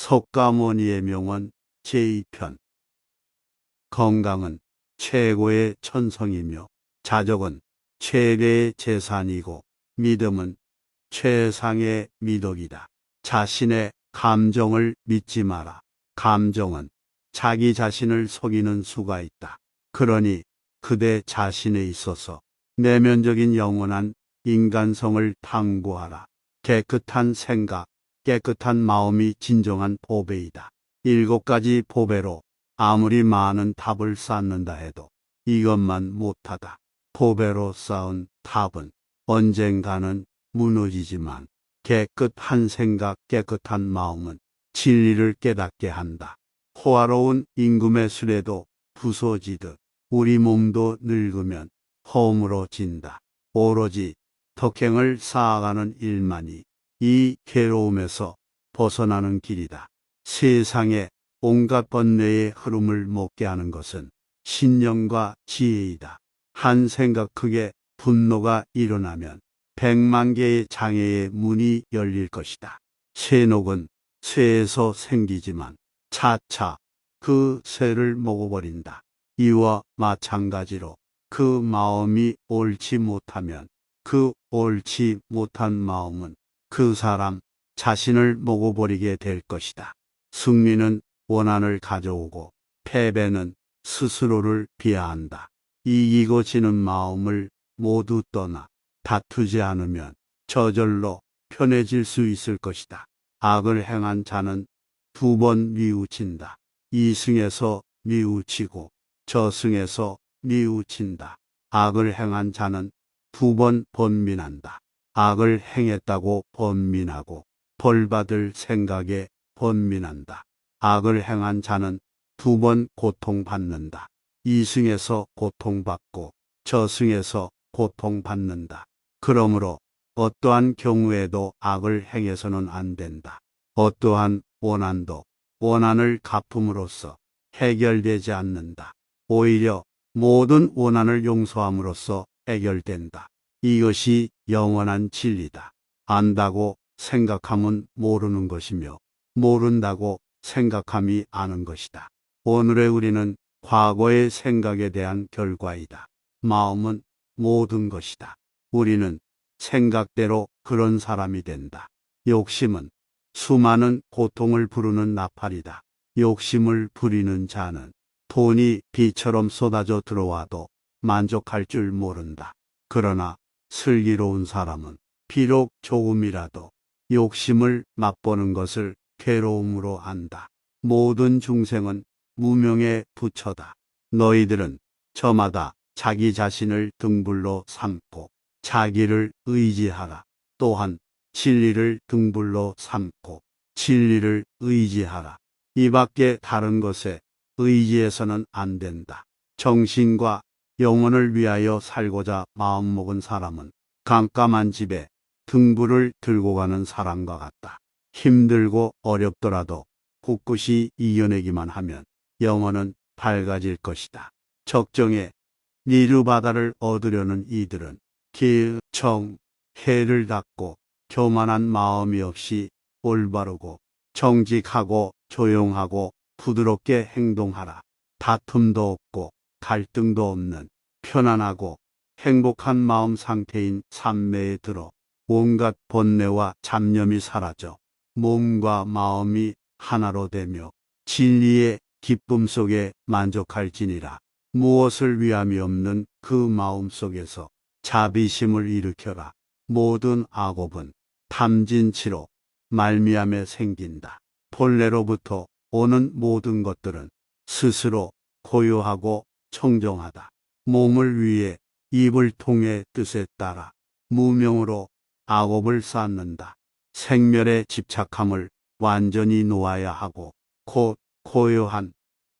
석가모니의 명언 제2편. 건강은 최고의 천성이며 자족은 최대의 재산이고 믿음은 최상의 미덕이다. 자신의 감정을 믿지 마라. 감정은 자기 자신을 속이는 수가 있다. 그러니 그대 자신에 있어서 내면적인 영원한 인간성을 탐구하라. 깨끗한 생각, 깨끗한 마음이 진정한 보배이다. 7가지 보배로 아무리 많은 탑을 쌓는다 해도 이것만 못하다. 보배로 쌓은 탑은 언젠가는 무너지지만 깨끗한 생각, 깨끗한 마음은 진리를 깨닫게 한다. 호화로운 임금의 수레도 부서지듯 우리 몸도 늙으면 허물어진다. 오로지 덕행을 쌓아가는 일만이 이 괴로움에서 벗어나는 길이다. 세상에 온갖 번뇌의 흐름을 먹게 하는 것은 신념과 지혜이다. 한 생각 크게 분노가 일어나면 100만 개의 장애의 문이 열릴 것이다. 쇠녹은 쇠에서 생기지만 차차 그 쇠를 먹어버린다. 이와 마찬가지로 그 마음이 옳지 못하면 그 옳지 못한 마음은 그 사람 자신을 먹어버리게 될 것이다. 승리는 원한을 가져오고 패배는 스스로를 비하한다. 이기고 지는 마음을 모두 떠나 다투지 않으면 저절로 편해질 수 있을 것이다. 악을 행한 자는 2번 뉘우친다. 이승에서 뉘우치고 저승에서 뉘우친다. 악을 행한 자는 2번 번민한다. 악을 행했다고 번민하고 벌받을 생각에 번민한다. 악을 행한 자는 2번 고통받는다. 이승에서 고통받고 저승에서 고통받는다. 그러므로 어떠한 경우에도 악을 행해서는 안 된다. 어떠한 원한도 원한을 갚음으로써 해결되지 않는다. 오히려 모든 원한을 용서함으로써 해결된다. 이것이 영원한 진리다. 안다고 생각하면 모르는 것이며 모른다고 생각함이 아는 것이다. 오늘의 우리는 과거의 생각에 대한 결과이다. 마음은 모든 것이다. 우리는 생각대로 그런 사람이 된다. 욕심은 수많은 고통을 부르는 나팔이다. 욕심을 부리는 자는 돈이 비처럼 쏟아져 들어와도 만족할 줄 모른다. 그러나 슬기로운 사람은 비록 조금이라도 욕심을 맛보는 것을 괴로움으로 안다. 모든 중생은 무명의 부처다. 너희들은 저마다 자기 자신을 등불로 삼고 자기를 의지하라. 또한 진리를 등불로 삼고 진리를 의지하라. 이 밖에 다른 것에 의지해서는 안 된다. 정신과 영혼을 위하여 살고자 마음먹은 사람은 깜깜한 집에 등불을 들고 가는 사람과 같다. 힘들고 어렵더라도 꿋꿋이 이겨내기만 하면 영혼은 밝아질 것이다. 적정에 니르바다를 얻으려는 이들은 길, 정, 해를 닫고 교만한 마음이 없이 올바르고 정직하고 조용하고 부드럽게 행동하라. 다툼도 없고 갈등도 없는 편안하고 행복한 마음 상태인 삼매에 들어 온갖 번뇌와 잡념이 사라져 몸과 마음이 하나로 되며 진리의 기쁨 속에 만족할지니라. 무엇을 위함이 없는 그 마음 속에서 자비심을 일으켜라. 모든 악업은 탐진치로 말미암에 생긴다. 본래로부터 오는 모든 것들은 스스로 고요하고 청정하다. 몸을 위해 입을 통해 뜻에 따라 무명으로 악업을 쌓는다. 생멸에 집착함을 완전히 놓아야 하고 곧 고요한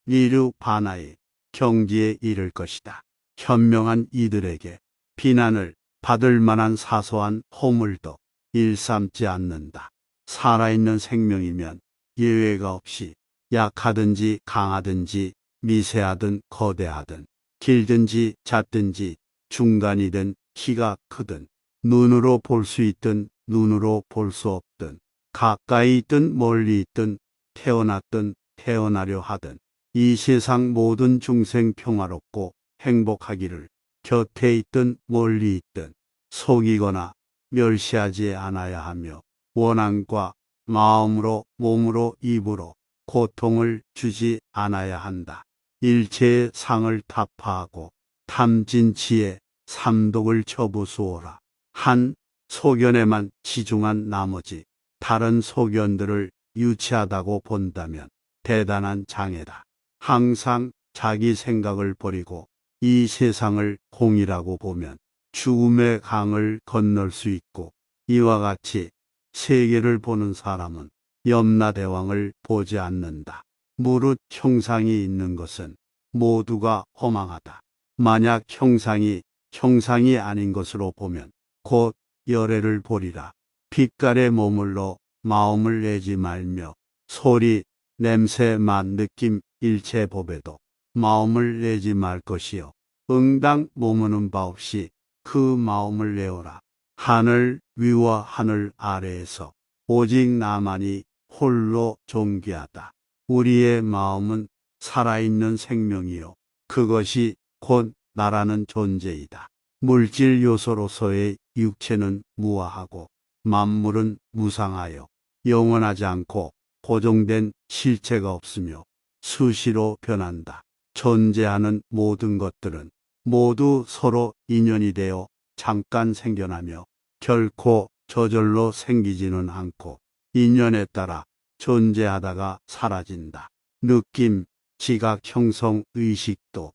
니르바나의 경지에 이를 것이다. 현명한 이들에게 비난을 받을 만한 사소한 허물도 일삼지 않는다. 살아있는 생명이면 예외가 없이 약하든지 강하든지 미세하든 거대하든 길든지 잦든지 중간이든 키가 크든 눈으로 볼 수 있든 눈으로 볼 수 없든 가까이 있든 멀리 있든 태어났든 태어나려 하든 이 세상 모든 중생 평화롭고 행복하기를 곁에 있든 멀리 있든 속이거나 멸시하지 않아야 하며 원한과 마음으로 몸으로 입으로 고통을 주지 않아야 한다. 일체의 상을 타파하고 탐진치에 삼독을 처부수어라. 한 소견에만 치중한 나머지 다른 소견들을 유치하다고 본다면 대단한 장애다. 항상 자기 생각을 버리고 이 세상을 공이라고 보면 죽음의 강을 건널 수 있고 이와 같이 세계를 보는 사람은 염라대왕을 보지 않는다. 무릇 형상이 있는 것은 모두가 허망하다. 만약 형상이 아닌 것으로 보면 곧 열애를 보리라. 빛깔에 머물러 마음을 내지 말며 소리, 냄새, 맛, 느낌, 일체 법에도 마음을 내지 말 것이요. 응당 머무는 바 없이 그 마음을 내어라. 하늘 위와 하늘 아래에서 오직 나만이 홀로 존귀하다. 우리의 마음은 살아있는 생명이요. 그것이 곧 나라는 존재이다. 물질 요소로서의 육체는 무아하고 만물은 무상하여 영원하지 않고 고정된 실체가 없으며 수시로 변한다. 존재하는 모든 것들은 모두 서로 인연이 되어 잠깐 생겨나며 결코 저절로 생기지는 않고 인연에 따라 존재하다가 사라진다. 느낌, 지각, 형성, 의식도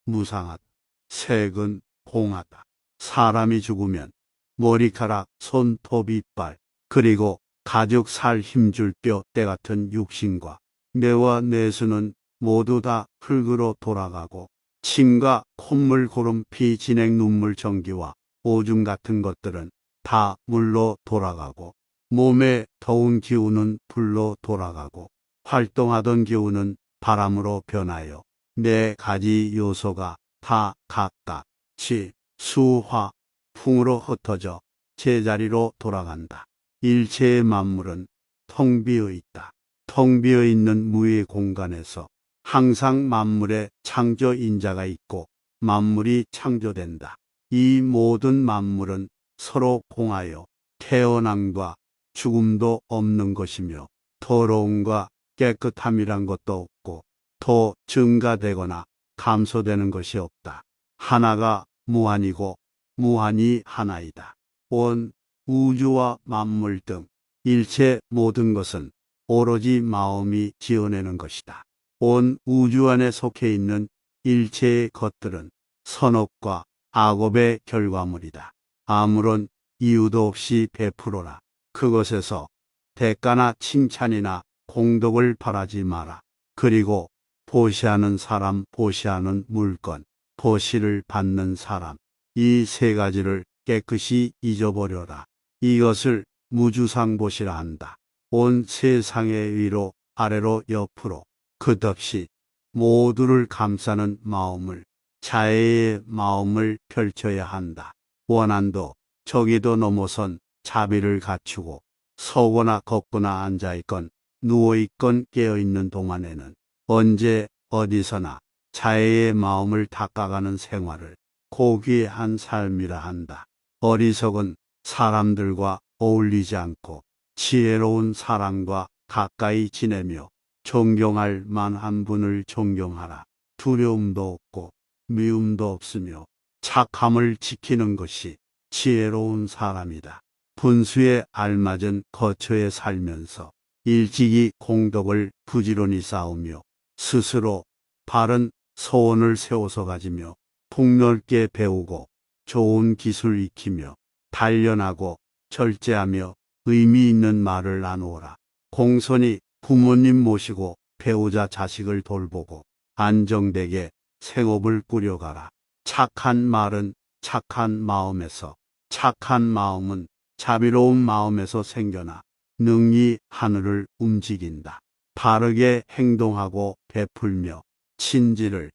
무상하다. 색은 공하다. 사람이 죽으면 머리카락, 손톱, 이빨, 그리고 가죽, 살, 힘줄 뼈, 때 같은 육신과 뇌와 뇌수는 모두 다 흙으로 돌아가고 침과 콧물, 고름, 피, 진액, 눈물, 전기와 오줌 같은 것들은 다 물로 돌아가고 몸의 더운 기운은 불로 돌아가고 활동하던 기운은 바람으로 변하여 네 가지 요소가 다 각각 지, 수, 화, 풍으로 흩어져 제자리로 돌아간다. 일체의 만물은 텅 비어 있다. 텅 비어 있는 무의 공간에서 항상 만물의 창조인자가 있고 만물이 창조된다. 이 모든 만물은 서로 공하여 태어남과 죽음도 없는 것이며 더러움과 깨끗함이란 것도 없고 더 증가되거나 감소되는 것이 없다. 하나가 무한이고 무한이 하나이다. 온 우주와 만물 등 일체 모든 것은 오로지 마음이 지어내는 것이다. 온 우주 안에 속해 있는 일체의 것들은 선업과 악업의 결과물이다. 아무런 이유도 없이 베풀어라. 그것에서 대가나 칭찬이나 공덕을 바라지 마라. 그리고 보시하는 사람, 보시하는 물건, 보시를 받는 사람, 이 세 가지를 깨끗이 잊어버려라. 이것을 무주상보시라 한다. 온 세상의 위로 아래로 옆으로 끝없이 모두를 감싸는 마음을, 자애의 마음을 펼쳐야 한다. 원한도 저기도 넘어선 자비를 갖추고 서거나 걷거나 앉아있건 누워있건 깨어있는 동안에는 언제 어디서나 자애의 마음을 닦아가는 생활을 고귀한 삶이라 한다. 어리석은 사람들과 어울리지 않고 지혜로운 사람과 가까이 지내며 존경할 만한 분을 존경하라. 두려움도 없고 미움도 없으며 착함을 지키는 것이 지혜로운 사람이다. 분수에 알맞은 거처에 살면서 일찍이 공덕을 부지런히 쌓으며 스스로 바른 소원을 세워서 가지며 폭넓게 배우고 좋은 기술 익히며 단련하고 절제하며 의미 있는 말을 나누어라. 공손히 부모님 모시고 배우자 자식을 돌보고 안정되게 생업을 꾸려가라. 착한 말은 착한 마음에서, 착한 마음은 자비로운 마음에서 생겨나 능히 하늘을 움직인다. 바르게 행동하고 베풀며 친지를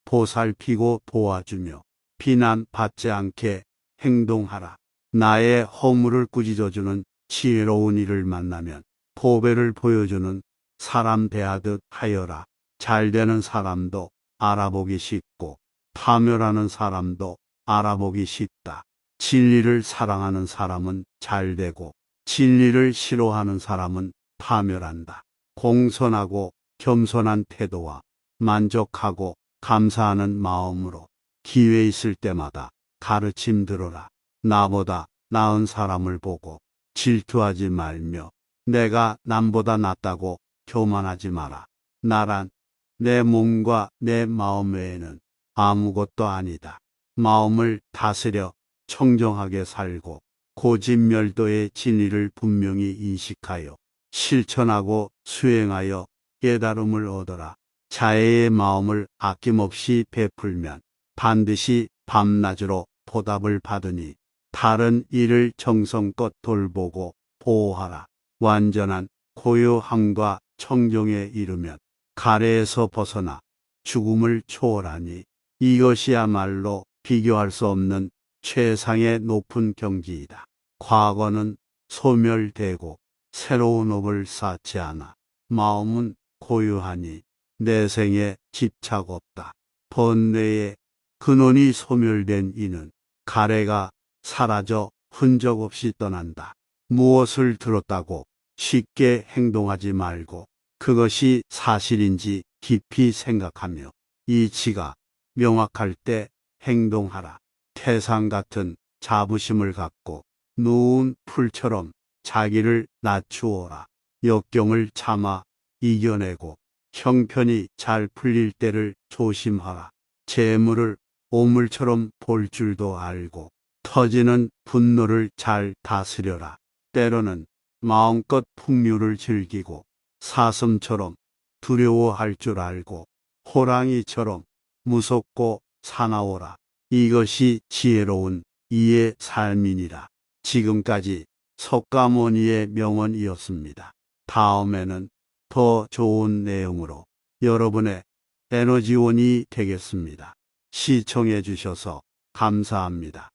보살피고 도와주며 비난받지 않게 행동하라. 나의 허물을 꾸짖어주는 지혜로운 이를 만나면 보배를 보여주는 사람 대하듯 하여라. 잘 되는 사람도 알아보기 쉽고 파멸하는 사람도 알아보기 쉽다. 진리를 사랑하는 사람은 잘 되고 진리를 싫어하는 사람은 파멸한다. 공손하고 겸손한 태도와 만족하고 감사하는 마음으로 기회 있을 때마다 가르침 들어라. 나보다 나은 사람을 보고 질투하지 말며 내가 남보다 낫다고 교만하지 마라. 나란 내 몸과 내 마음 외에는 아무것도 아니다. 마음을 다스려 청정하게 살고 고집멸도의 진리를 분명히 인식하여 실천하고 수행하여 깨달음을 얻어라. 자애의 마음을 아낌없이 베풀면 반드시 밤낮으로 보답을 받으니 다른 일을 정성껏 돌보고 보호하라. 완전한 고요함과 청정에 이르면 가래에서 벗어나 죽음을 초월하니 이것이야말로 비교할 수 없는 최상의 높은 경지이다. 과거는 소멸되고 새로운 업을 쌓지 않아 마음은 고요하니 내생에 집착 없다. 번뇌의 근원이 소멸된 이는 가래가 사라져 흔적 없이 떠난다. 무엇을 들었다고 쉽게 행동하지 말고 그것이 사실인지 깊이 생각하며 이치가 명확할 때 행동하라. 태산 같은 자부심을 갖고 누운 풀처럼 자기를 낮추어라. 역경을 참아 이겨내고 형편이 잘 풀릴 때를 조심하라. 재물을 오물처럼 볼 줄도 알고 터지는 분노를 잘 다스려라. 때로는 마음껏 풍류를 즐기고 사슴처럼 두려워할 줄 알고 호랑이처럼 무섭고 사나워라. 이것이 지혜로운 이의 삶이니라. 지금까지 석가모니의 명언이었습니다. 다음에는 더 좋은 내용으로 여러분의 에너지원이 되겠습니다. 시청해 주셔서 감사합니다.